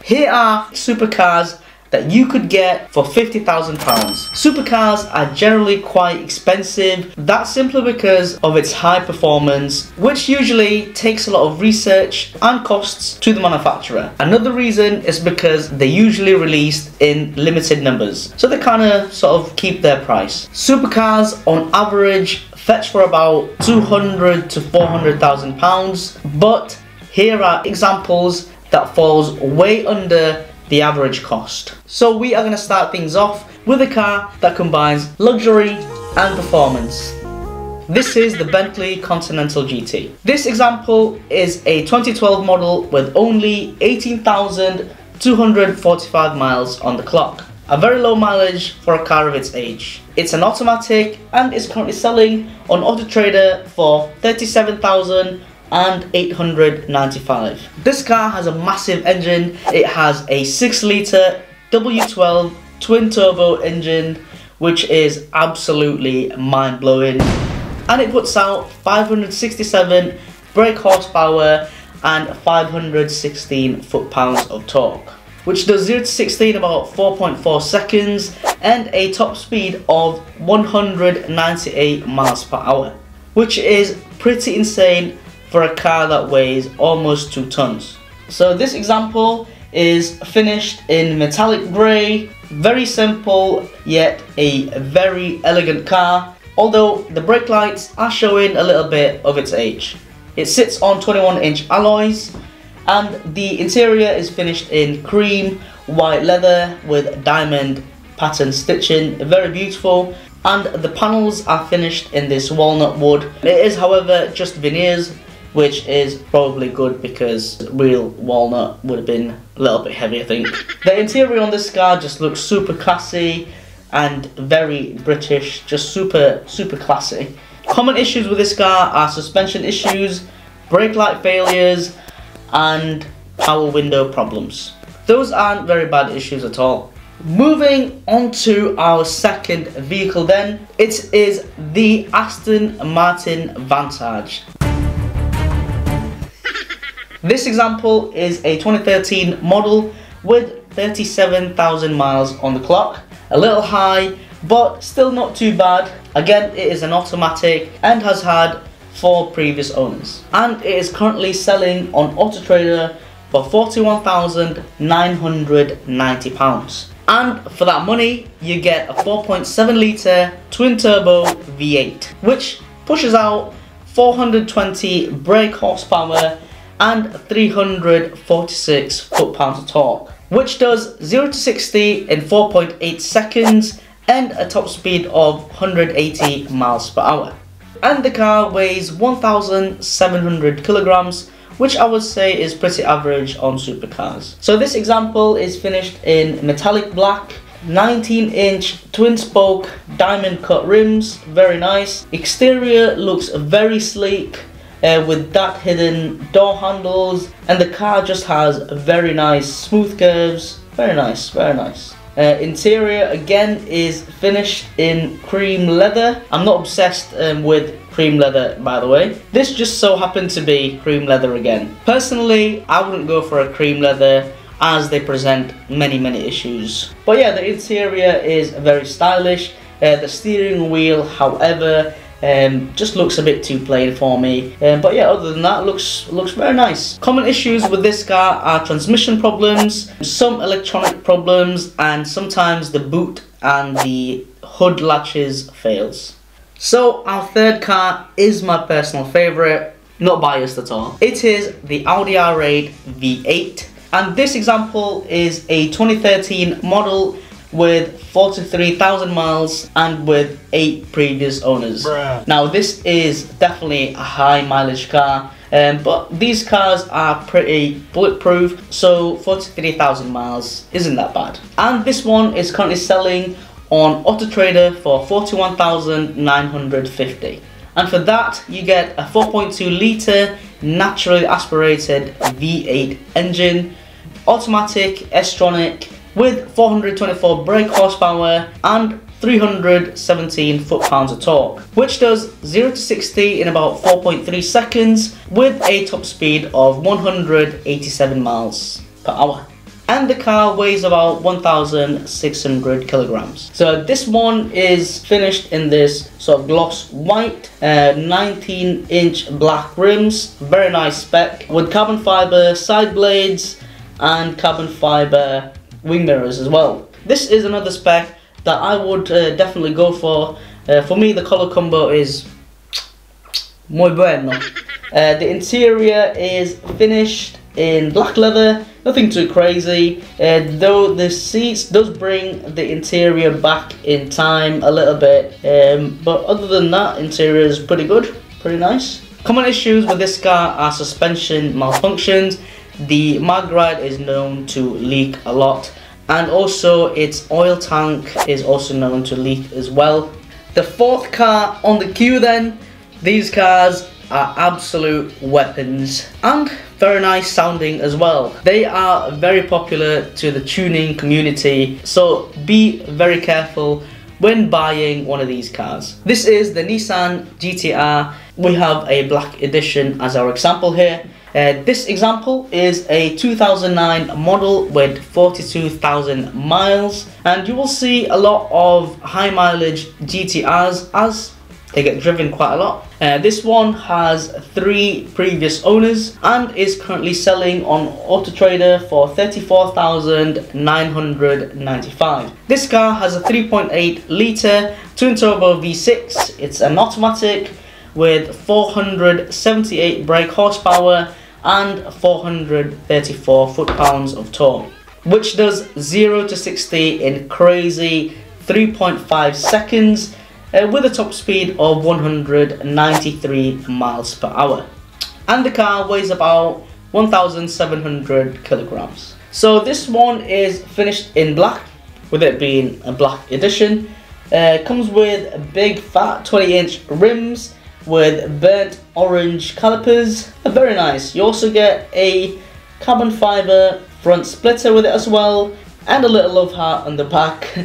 Here are supercars that you could get for £50,000. Supercars are generally quite expensive. That's simply because of its high performance, which usually takes a lot of research and costs to the manufacturer. Another reason is because they're usually released in limited numbers, so they kind of sort of keep their price. Supercars on average fetch for about £200,000 to £400,000, but here are examples that falls way under the average cost. So we are going to start things off with a car that combines luxury and performance. This is the Bentley Continental GT. This example is a 2012 model with only 18,245 miles on the clock. A very low mileage for a car of its age. It's an automatic and is currently selling on Auto Trader for $37,895. This car has a massive engine. It has a 6-litre W12 twin turbo engine, which is absolutely mind-blowing, and it puts out 567 brake horsepower and 516 foot-pounds of torque, which does 0 to 60 in about 4.4 seconds and a top speed of 198 miles per hour, which is pretty insane for a car that weighs almost 2 tons. So this example is finished in metallic grey. Very simple, yet a very elegant car, although the brake lights are showing a little bit of its age. It sits on 21-inch alloys, and the interior is finished in cream white leather with diamond pattern stitching. Very beautiful. And the panels are finished in this walnut wood. It is, however, just veneers, which is probably good because real walnut would have been a little bit heavy, I think. The interior on this car just looks super classy and very British, just super classy. Common issues with this car are suspension issues, brake light failures, and power window problems. Those aren't very bad issues at all. Moving on to our second vehicle then, it is the Aston Martin Vantage. This example is a 2013 model with 37,000 miles on the clock. A little high, but still not too bad. Again, it is an automatic and has had 4 previous owners. And it is currently selling on Auto Trader for £41,990. And for that money, you get a 4.7 litre twin turbo V8, which pushes out 420 brake horsepower and 346 foot-pounds of torque, which does 0 to 60 in 4.8 seconds and a top speed of 180 miles per hour. And the car weighs 1,700 kilograms, which I would say is pretty average on supercars. So this example is finished in metallic black, 19-inch twin spoke diamond cut rims, very nice. Exterior looks very sleek with that hidden door handles, and the car just has very nice smooth curves, very nice. Interior again is finished in cream leather. I'm not obsessed with cream leather, by the way. This just so happened to be cream leather again. Personally, I wouldn't go for a cream leather as they present many issues. But yeah, the interior is very stylish. The steering wheel, however, just looks a bit too plain for me. But yeah, other than that, looks very nice. Common issues with this car are transmission problems, some electronic problems, and sometimes the boot and the hood latches fails. So our third car is my personal favourite, not biased at all. It is the Audi R8 V8, and this example is a 2013 model with 43,000 miles and with 8 previous owners. Bruh. Now this is definitely a high mileage car, but these cars are pretty bulletproof, so 43,000 miles isn't that bad. And this one is currently selling on Auto Trader for 41,950. And for that you get a 4.2 litre naturally aspirated V8 engine, automatic S-tronic, with 424 brake horsepower and 317 foot-pounds of torque, which does 0 to 60 in about 4.3 seconds with a top speed of 187 miles per hour. and the car weighs about 1,600 kilograms. So this one is finished in this sort of gloss white, 19-inch black rims, very nice spec, with carbon fiber side blades and carbon fiber wing mirrors as well. This is another spec that I would definitely go for. For me, the color combo is muy bueno. The interior is finished in black leather, nothing too crazy, though the seats does bring the interior back in time a little bit, but other than that, interior is pretty good, pretty nice. Common issues with this car are suspension malfunctions. The magrite is known to leak a lot, and also its oil tank is also known to leak as well. The fourth car on the queue then, these cars are absolute weapons and very nice sounding as well. They are very popular to the tuning community, so be very careful when buying one of these cars. This is the Nissan GT-R. We have a black edition as our example here. This example is a 2009 model with 42,000 miles, and you will see a lot of high mileage GT-Rs as they get driven quite a lot. This one has 3 previous owners and is currently selling on Auto Trader for $34,995. This car has a 3.8 litre twin turbo V6. It's an automatic with 478 brake horsepower and 434 foot-pounds of torque, which does 0 to 60 in crazy 3.5 seconds. With a top speed of 193 miles per hour, and the car weighs about 1,700 kilograms. So this one is finished in black, with it being a black edition. Comes with big fat 20-inch rims with burnt orange calipers. Very nice. You also get a carbon fiber front splitter with it as well, and a little love heart on the back.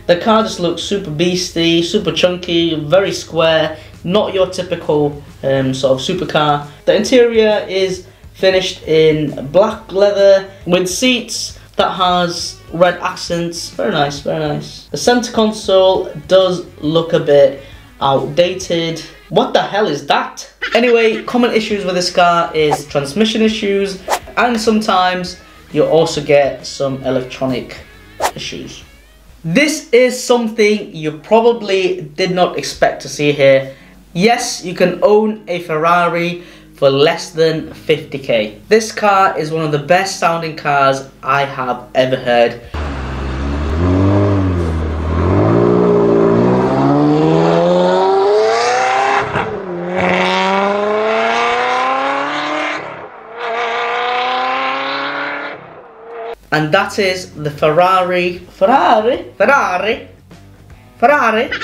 The car just looks super beastie, super chunky, very square, not your typical sort of supercar. The interior is finished in black leather with seats that has red accents. Very nice, very nice. The center console does look a bit outdated. What the hell is that? Anyway, common issues with this car is transmission issues, and sometimes you'll also get some electronic issues. This is something you probably did not expect to see here. Yes, you can own a Ferrari for less than 50k. This car is one of the best sounding cars I have ever heard. And that is the Ferrari,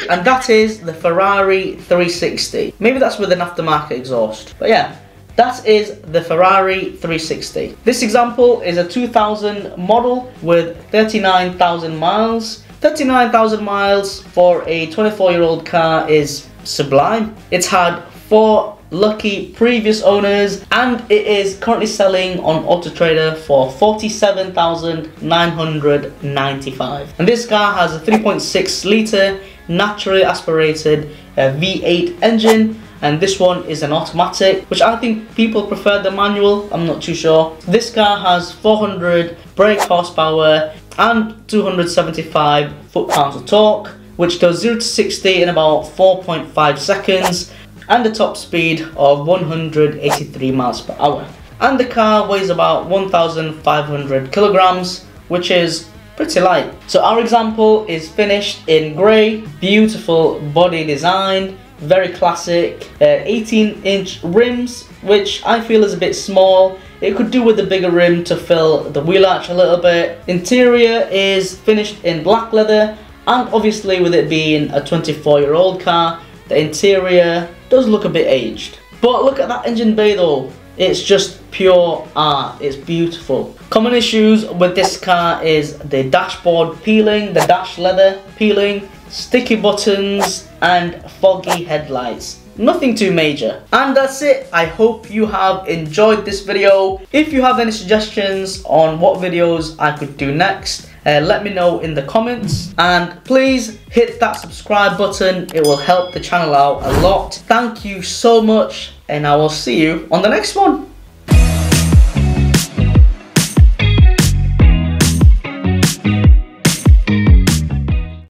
and that is the Ferrari 360. Maybe that's with an aftermarket exhaust, but yeah, that is the Ferrari 360. This example is a 2000 model with 39,000 miles. 39,000 miles for a 24-year-old car is sublime. It's had 4 lucky previous owners, and it is currently selling on Auto Trader for $47,995. And this car has a 3.6 litre naturally aspirated V8 engine, and this one is an automatic, which I think people prefer the manual. I'm not too sure. This car has 400 brake horsepower and 275 foot-pounds of torque, which does 0 to 60 in about 4.5 seconds, and a top speed of 183 miles per hour. And the car weighs about 1,500 kilograms, which is pretty light. So our example is finished in grey, beautiful body design, very classic, 18-inch rims, which I feel is a bit small. It could do with a bigger rim to fill the wheel arch a little bit. Interior is finished in black leather, and obviously with it being a 24-year-old car, the interior does look a bit aged. But look at that engine bay though. It's just pure art. It's beautiful. Common issues with this car is the dashboard peeling, the dash leather peeling, sticky buttons and foggy headlights. nothing too major. And that's it. I hope you have enjoyed this video. If you have any suggestions on what videos I could do next, let me know in the comments, and please hit that subscribe button. It will help the channel out a lot. Thank you so much, and I will see you on the next one.